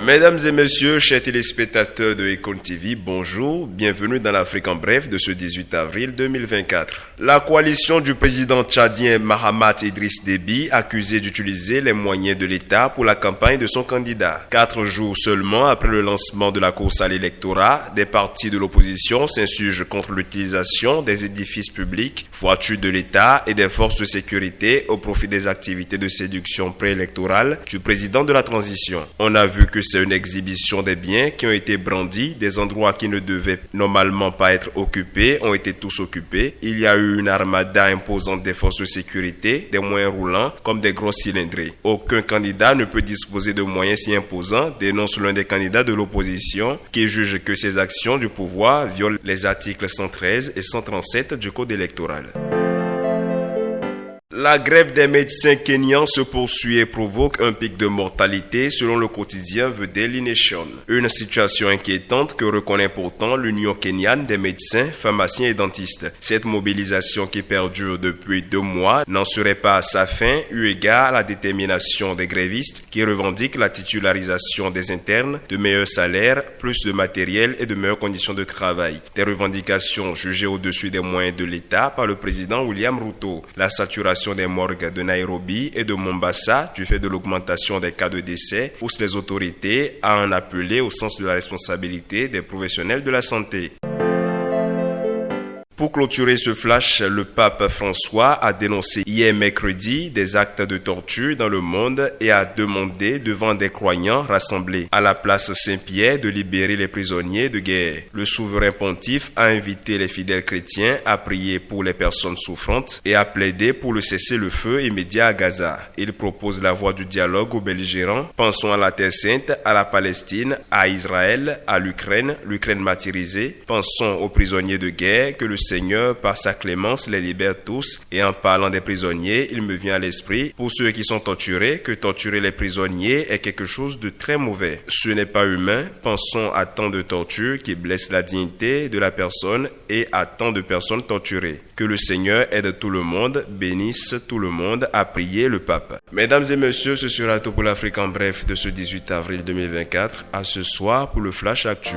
Mesdames et messieurs, chers téléspectateurs de Econ TV, bonjour, bienvenue dans l'Afrique en bref de ce 18 avril 2024. La coalition du président tchadien Mahamat Idriss Déby, accusé d'utiliser les moyens de l'État pour la campagne de son candidat. 4 jours seulement après le lancement de la course à l'électorat, des partis de l'opposition s'insurgent contre l'utilisation des édifices publics, voitures de l'État et des forces de sécurité au profit des activités de séduction préélectorale du président de la transition. On a vu que c'est une exhibition des biens qui ont été brandis, des endroits qui ne devaient normalement pas être occupés ont été tous occupés. Il y a eu une armada imposante des forces de sécurité, des moyens roulants comme des gros cylindrés. Aucun candidat ne peut disposer de moyens si imposants, dénonce l'un des candidats de l'opposition qui juge que ces actions du pouvoir violent les articles 113 et 137 du Code électoral. La grève des médecins kenyans se poursuit et provoque un pic de mortalité selon le quotidien The Daily Nation. Une situation inquiétante que reconnaît pourtant l'Union kenyane des médecins, pharmaciens et dentistes. Cette mobilisation qui perdure depuis 2 mois n'en serait pas à sa fin eu égard à la détermination des grévistes qui revendiquent la titularisation des internes, de meilleurs salaires, plus de matériel et de meilleures conditions de travail. Des revendications jugées au-dessus des moyens de l'État par le président William Ruto. La saturation des morgues de Nairobi et de Mombasa du fait de l'augmentation des cas de décès pousse les autorités à en appeler au sens de la responsabilité des professionnels de la santé. Pour clôturer ce flash, le pape François a dénoncé hier mercredi des actes de torture dans le monde et a demandé devant des croyants rassemblés à la place Saint-Pierre de libérer les prisonniers de guerre. Le souverain pontife a invité les fidèles chrétiens à prier pour les personnes souffrantes et à plaider pour le cessez-le-feu immédiat à Gaza. Il propose la voie du dialogue aux belligérants. Pensons à la Terre Sainte, à la Palestine, à Israël, à l'Ukraine martyrisée. Pensons aux prisonniers de guerre que le Seigneur, par sa clémence, les libère tous. Et en parlant des prisonniers, il me vient à l'esprit, pour ceux qui sont torturés, que torturer les prisonniers est quelque chose de très mauvais. Ce n'est pas humain. Pensons à tant de tortures qui blessent la dignité de la personne et à tant de personnes torturées. Que le Seigneur aide tout le monde, bénisse tout le monde, a prié le pape. Mesdames et messieurs, ce sera tout pour l'Afrique en bref de ce 18 avril 2024. À ce soir pour le Flash Actu.